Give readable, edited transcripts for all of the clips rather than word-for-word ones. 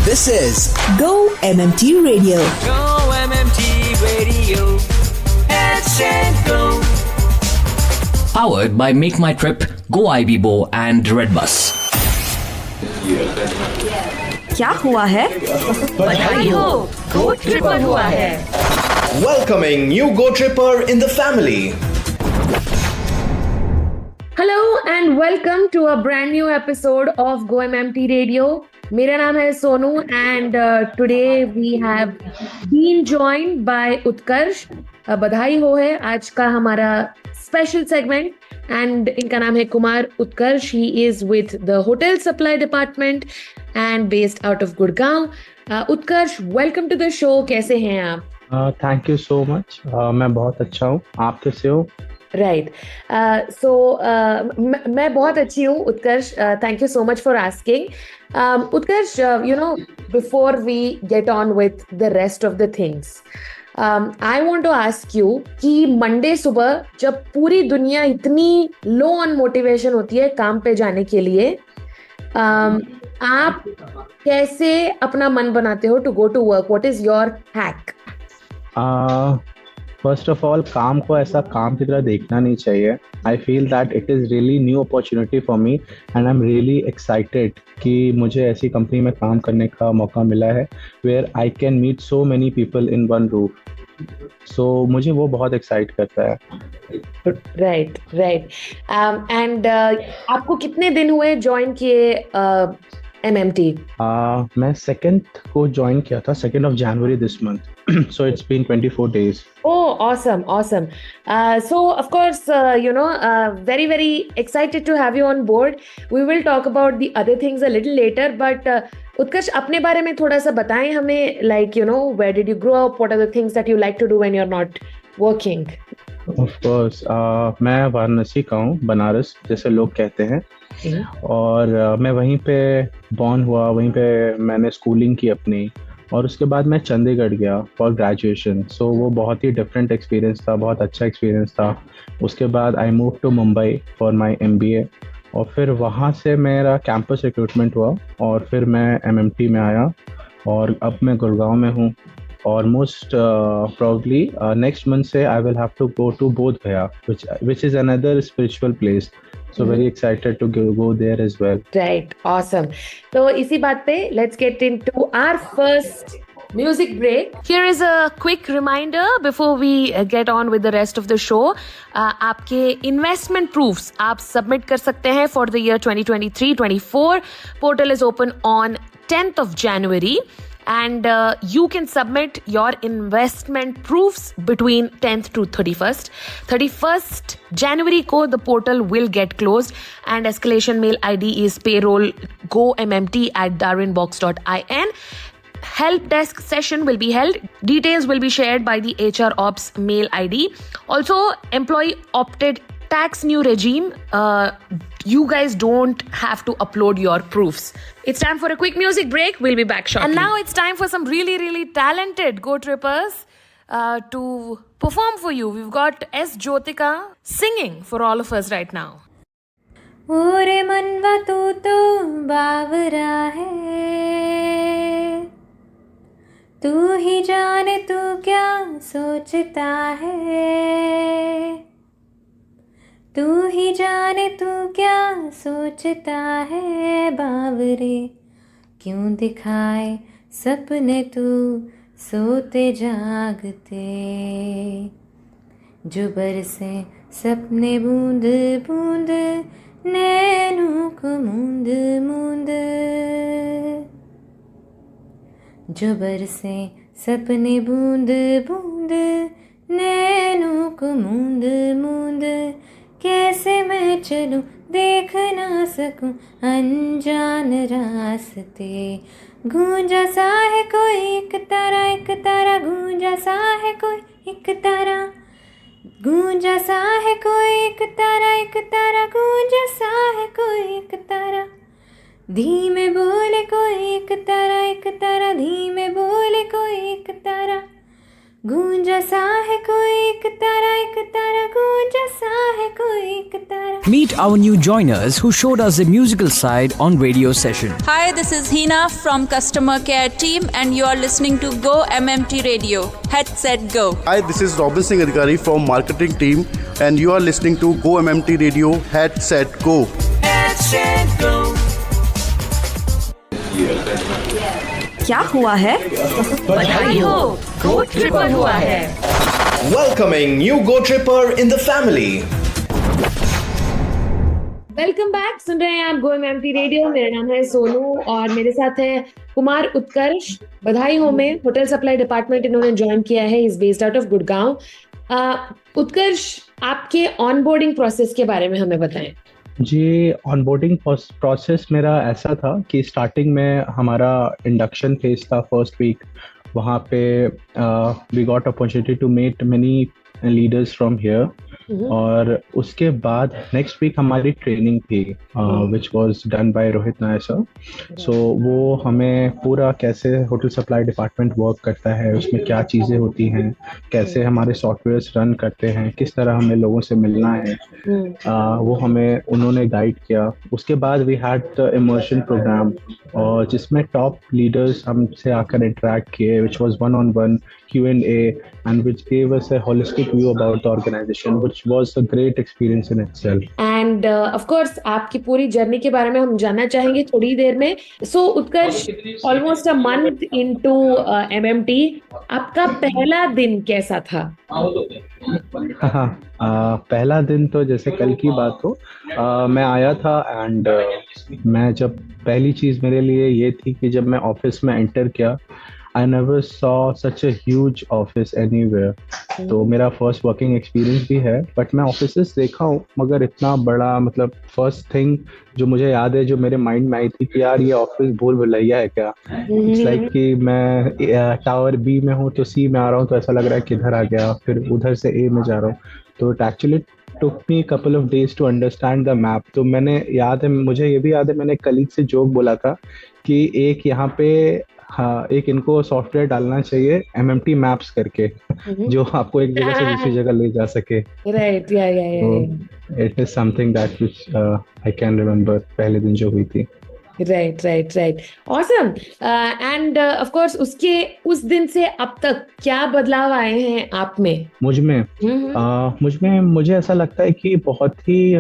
This is Go MMT Radio. Go MMT Radio. Let's go. Powered by Make My Trip, Go IBBO and Redbus. क्या हुआ है? बधाई हो, गो tripper हुआ है. Welcoming new Go Tripper in the family. Hello and welcome to a brand new episode of Go MMT Radio. मेरा नाम है Sonu and today we have been joined by उत्कर्ष. बधाई हो है आज का हमारा स्पेशल सेगमेंट and इनका नाम है कुमार उत्कर्ष. He is with the hotel supply department and based out of Gurgaon. Utkarsh, welcome to the show. कैसे हैं आप? Thank you so much. मैं बहुत अच्छा हूँ. आप कैसे हो? राइट. सो मैं बहुत अच्छी हूँ Utkarsh. Thank you so much for asking. Utkarsh, you know, before we get on with the rest of the things, I want to ask you कि मंडे सुबह जब पूरी दुनिया इतनी लो ऑन मोटिवेशन होती है काम पे जाने के लिए, आप कैसे अपना मन बनाते हो to go to work? What is your hack? First of all, काम को ऐसा काम की तरह देखना नहीं चाहिए. I feel that it is really new opportunity for me and I am really excited कि मुझे ऐसी कंपनी में काम करने का मौका मिला है where I can meet so many people in one roof. सो मुझे वो बहुत एक्साइट करता है. राइट. एंड आपको कितने दिन हुए ज्वाइन किए MMT? मैं 2nd को ज्वाइन किया था, 2nd of January this month. So it's been 24 days. Oh, awesome. So of course, very, very excited to have you on board. We will talk about the other things a little later, but उत्कर्ष, अपने बारे में थोड़ा सा बताएं हमें, like, you know, where did you grow up? What are the things that you like to do when you're not working? Of course, मैं वाराणसी का हूँ, बनारस जैसे लोग कहते हैं. और मैं वहीं पे बॉर्न हुआ, वहीं पे मैंने स्कूलिंग की अपनी, और उसके बाद मैं चंडीगढ़ गया फॉर ग्रेजुएशन. सो वो बहुत ही डिफरेंट एक्सपीरियंस था, बहुत अच्छा एक्सपीरियंस था. उसके बाद I move to Mumbai for my MBA, और फिर वहाँ से मेरा कैंपस रिक्रूटमेंट हुआ और फिर मैं MMT में आया और अब मैं गुड़गांव में हूँ. और मोस्ट probably next month से I will have to go to Bodh Gaya, which is another spiritual place. So very excited to go there as well. Right, awesome. तो इसी बात पे let's get into our first music break. Here is a quick reminder before we get on with the rest of the show. आपके investment proofs आप submit कर सकते हैं for the year 2023-24. Portal is open on 10th of January. And you can submit your investment proofs between 10th to 31st. 31st January ko the portal will get closed and escalation mail ID is payrollgommt@darwinbox.in. Help desk session will be held. Details will be shared by the HR Ops mail ID. Also, employee opted tax new regime. You guys don't have to upload your proofs. It's time for a quick music break. We'll be back shortly. And now it's time for some really, really talented Go Trippers to perform for you. We've got S. Jyotika singing for all of us right now. ओरे मनवा तू तो बावरा है, तू ही जाने तू क्या सोचता है, तू ही जाने तू क्या सोचता है. बावरे क्यों दिखाए सपने तू सोते जागते, जो बरसे सपने बूंद बूंद नैनों को मूंद मूंद, जो बरसे सपने बूंद बूंद नैनों को मूंद मूंद. कैसे मैं चलूं देख ना सकूं अनजान रास्ते, गूंजा सा है कोई एक तारा गूंजा सा है कोई एक तारा, गूंजा सा है कोई एक तारा गूंजा सा है कोई एक तारा. धीमे बोले कोई एक तारा धीमे बोले कोई एक तारा, गूंजा सा है कोई एक तारा गूंजा सा है कोई एक तारा. Meet our new joiners who showed us the musical side on radio session. Hi, this is Hina from customer care team and you are listening to Go MMT Radio. Headset Go. Hi, this is Robin Singh Adhikari from marketing team and you are listening to Go MMT Radio. Headset Go. Headset Go. क्या हुआ है? बधाई हो, गो tripper हुआ है. Welcoming new Go Tripper in the family. Welcome back. सुन रहे हैं आप गो एमएमटी रेडियो. मेरा नाम है सोनू और मेरे साथ है कुमार उत्कर्ष. बधाई हो में होटल सप्लाई डिपार्टमेंट इन्होंने ज्वाइन किया है. Is based out of Gurgaon. Utkarsh, आपके ऑनबोर्डिंग प्रोसेस के बारे में हमें बताएं. जी, ऑनबोर्डिंग प्रोसेस मेरा ऐसा था कि स्टार्टिंग में हमारा इंडक्शन फेज था फर्स्ट वीक. वहाँ पे we got opportunity to meet many leaders from here. और उसके बाद नेक्स्ट वीक हमारी ट्रेनिंग थी which was done by Rohit Nair sir. So वो हमें पूरा कैसे होटल सप्लाई डिपार्टमेंट वर्क करता है, उसमें क्या चीज़ें होती हैं, कैसे हमारे सॉफ्टवेयर्स रन करते हैं, किस तरह हमें लोगों से मिलना है, वो हमें उन्होंने गाइड किया. उसके बाद we had the immersion program और जिसमें टॉप लीडर्स हमसे आकर इंटरेक्ट किए which was 1-on-1 Q&A and which gave us a holistic view about the organization, which was a great experience in itself. And of course आपकी पूरी journey के बारे में हम जानना चाहेंगे थोड़ी देर में. So Utkarsh, almost a month into MMT, आपका पहला दिन कैसा था? पहला दिन तो जैसे कल की बात हो, मैं आया था एंड मैं जब पहली चीज़ मेरे लिए ये थी कि जब मैं ऑफिस में एंटर किया, I never saw such a huge office anywhere. तो मेरा फर्स्ट वर्किंग एक्सपीरियंस भी है, बट मैं ऑफिसेस देखा हूँ मगर इतना बड़ा, मतलब फर्स्ट थिंग जो मुझे याद है, जो मेरे माइंड में आई थी कि यार ये ऑफिस भूल भुलैया है क्या. इट्स लाइक कि मैं टावर बी में हूँ तो सी में आ रहा हूँ तो ऐसा लग रहा है किधर आ गया, फिर उधर से ए में जा रहा हूँ. तो it actually took me a couple of days to understand the map. तो मुझे ये भी याद है, मैंने कलीग से जोक बोला था कि एक यहाँ पे एक इनको सॉफ्टवेयर डालना चाहिए MMT मैप्स करके, जो आपको एक जगह से दूसरी जगह ले जा सके. Right, yeah. It is something that which I can remember पहले दिन जो हुई थी. Right. Awesome. And of course उस दिन से अब तक क्या बदलाव आए हैं आप में? मुझे ऐसा लगता है कि बहुत ही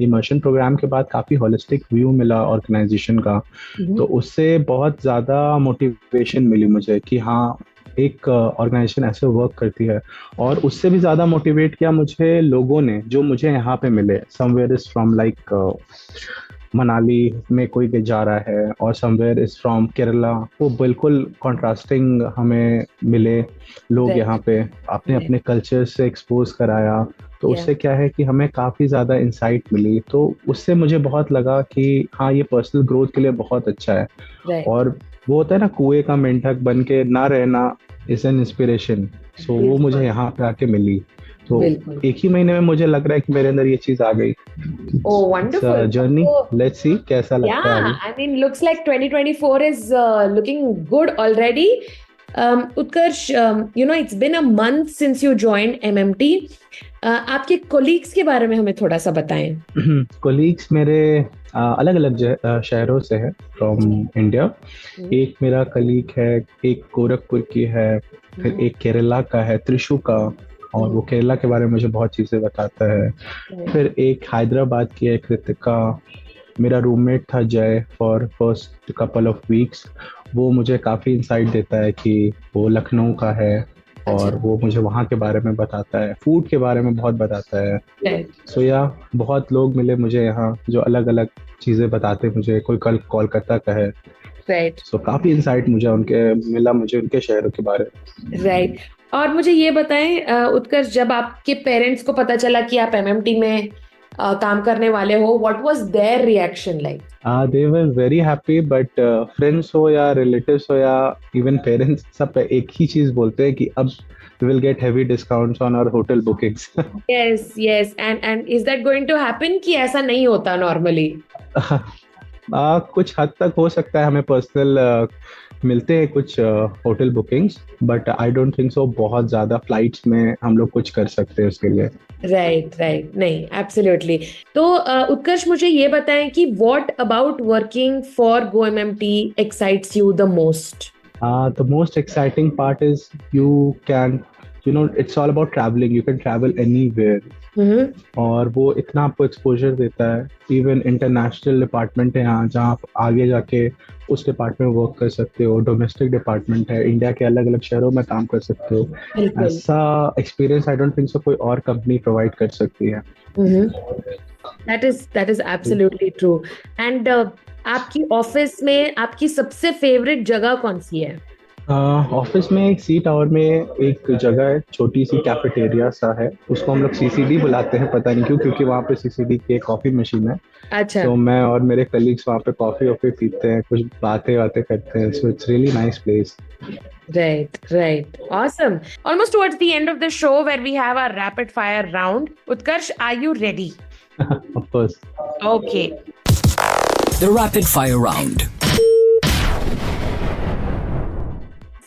इमर्शन प्रोग्राम के बाद काफी होलिस्टिक व्यू मिला ऑर्गेनाइजेशन का. तो उससे बहुत ज्यादा मोटिवेशन मिली मुझे कि हाँ, एक ऑर्गेनाइजेशन ऐसे वर्क करती है. और उससे भी ज़्यादा मोटिवेट किया मुझे लोगों ने जो मुझे यहाँ पे मिले. Somewhere is from like Manali में कोई जा रहा है और समवेयर इज फ्रॉम केरला. वो बिल्कुल कॉन्ट्रास्टिंग हमें मिले लोग यहाँ पे, अपने अपने कल्चर से एक्सपोज कराया. तो उससे क्या है कि हमें काफ़ी ज़्यादा इंसाइट मिली. तो उससे मुझे बहुत लगा कि हाँ, ये पर्सनल ग्रोथ के लिए बहुत अच्छा है. और वो होता है ना, कुएं का मेंढक बन के ना रहना इज एन इंस्पिरेशन. सो वो मुझे यहाँ पे आके मिली. तो एक ही महीने में मुझे लग रहा है कि मेरे अंदर ये चीज आ गई. Oh, wonderful. Journey, let's see कैसा लगता है. I mean, looks like 2024 is looking good already. Utkarsh, it's been a month since you joined MMT. आपके कोलीग्स के बारे में हमें थोड़ा सा बताएं. कोलीग्स मेरे अलग अलग शहरों से है फ्रॉम इंडिया. एक मेरा कलीग है, एक गोरखपुर की है, फिर एक केरला का है, त्रिशू का, और वो केरला के बारे में मुझे बहुत चीज़ें बताता है. फिर एक हैदराबाद की है, कृतिका. मेरा रूममेट था जय for first couple of weeks. वो मुझे काफ़ी इंसाइट देता है कि वो लखनऊ का है और वो मुझे वहाँ के बारे में बताता है, फूड के बारे में बहुत बताता है. सो बहुत लोग मिले मुझे यहाँ जो अलग अलग चीज़ें बताते मुझे. कोई कल कोलकाता का है. सो काफ़ी इंसाइट मुझे उनके शहरों के बारे में. राइट. और मुझे ये बताएं उत्कर्ष, जब आपके पेरेंट्स को पता चला कि आप MMT में काम करने वाले हो, what was their reaction like? They were very happy, but friends हो या रिलेटिव्स हो या इवन पेरेंट्स, सब एक ही चीज बोलते हैं कि अब we will get heavy discounts on our hotel bookings. Yes. And is that going to happen कि ऐसा नहीं होता normally? कुछ हद तक हो सकता है, हमें पर्सनल मिलते हैं कुछ hotel bookings, but I don't think so बहुत ज़्यादा फ्लाइट्स में हम लोग कुछ कर सकते हैं उसके लिए। राइट, नहीं एब्सोल्युटली। तो उत्कर्ष मुझे ये बताएं कि what about working for GoMMT excites you the most? The most exciting part is it's all about traveling. You can travel anywhere. और वो इतना आपको एक्सपोजर देता है। इवन इंटरनेशनल डिपार्टमेंट है यहाँ जहाँ आप आगे जाके उस डिपार्टमेंट में वर्क कर सकते हो। डोमेस्टिक डिपार्टमेंट है, इंडिया के अलग अलग शहरों में काम कर सकते हो। ऐसा experience I don't think so कोई और कंपनी प्रोवाइड कर सकती है। That is absolutely true. And आपकी ऑफिस में आपकी सबसे फेवरेट जगह कौन सी है? ऑफिस में एक सी टावर में एक जगह है, छोटी सी कैफेटेरिया सा है, उसको हम लोग CCD बुलाते हैं, पता नहीं क्यों, क्योंकि वहाँ पे CCD की एक कॉफी मशीन है। अच्छा। तो मैं और मेरे कलीग्स वहाँ पे कॉफी पीते हैं, कुछ बातें करते हैं। So it's really nice place. Right. Awesome. Almost towards the end of the show where we have our rapid fire round. Utkarsh, are you ready? Of course. Okay. The rapid fire round.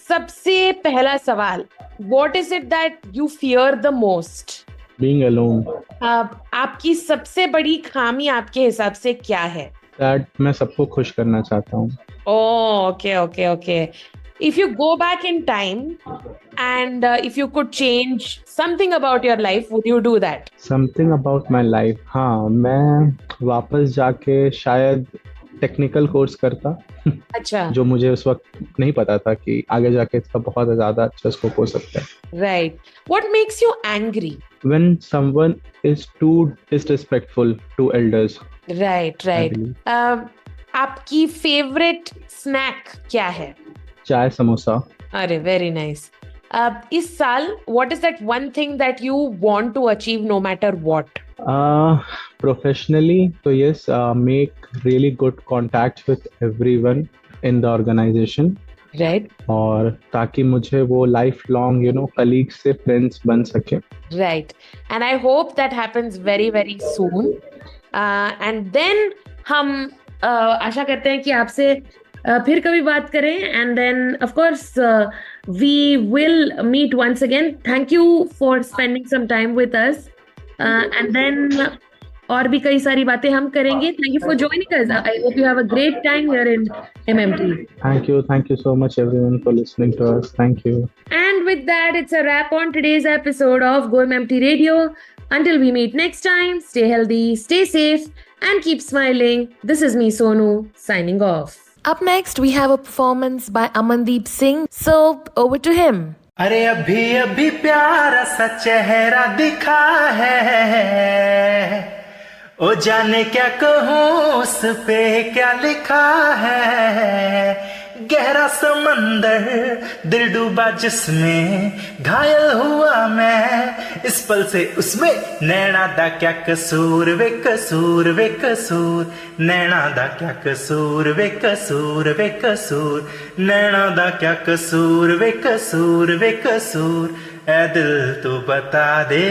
सबसे पहला सवाल, What is it that you fear the most? Being alone. आपकी सबसे बड़ी खामी आपके हिसाब से क्या है? That मैं सबको खुश करना चाहता हूँ। Oh, okay. If you go back in time and if you could change something about your life, would you do that? Something about my life? हाँ, मैं वापस जाके शायद टेक्निकल कोर्स करता। अच्छा। जो मुझे उस वक्त नहीं पता था कि आगे जाके इसका बहुत ज्यादा अच्छा स्कोप हो सकता है। Right. What makes you angry? When someone is too disrespectful to elders. Right. आपकी फेवरेट स्नैक क्या है? चाय समोसा। अरे वेरी नाइस। इस साल what is that one thing that you want to achieve no matter what? Professionally, so yes, make really good contacts with everyone in the organization. Right. और ताकि मुझे वो लाइफ लॉन्ग colleagues से friends बन सके। Right. And I hope that happens very, very soon. And then हम आशा करते हैं कि आपसे फिर कभी बात करें, and then of course we will meet once again. Thank you for spending some time with us, and then और भी कई सारी बातें हम करेंगे. Thank you for joining us. I hope you have a great time here in MMT. Thank you so much everyone for listening to us. Thank you. And with that, it's a wrap on today's episode of GoMMT Radio. Until we meet next time, stay healthy, stay safe, and keep smiling. This is me, Sonu, signing off. Up next, we have a performance by Amandeep Singh. So, over to him. अरे अभी प्यारा सा चेहरा दिखा है, ओ जाने क्या कहूँ उस पे क्या लिखा है। गहरा समंदर दिल डूबा जिसमें घायल हुआ मैं इस पल से उसमें। नैना दा क्या कसूर वे कसूर वे कसूर, नैना दा क्या कसूर वे कसूर वे कसूर, नैना दा क्या कसूर वे कसूर वे कसूर। ऐ दिल तू बता दे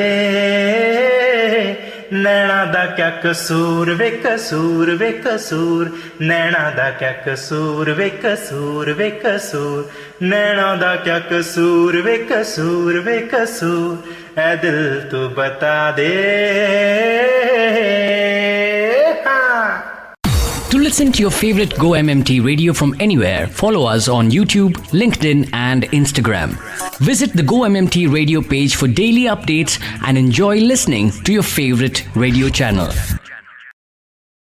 नैना दा क्या कसूर वे कसूर वे कसूर, नैना दा क्या कसूर वे कसूर वे कसूर, नैना दा क्या कसूर वे कसूर वे कसूर। ऐ दिल तू बता दे। To listen to your favorite GoMMT radio from anywhere, follow us on YouTube, LinkedIn, and Instagram. Visit the GoMMT radio page for daily updates and enjoy listening to your favorite radio channel.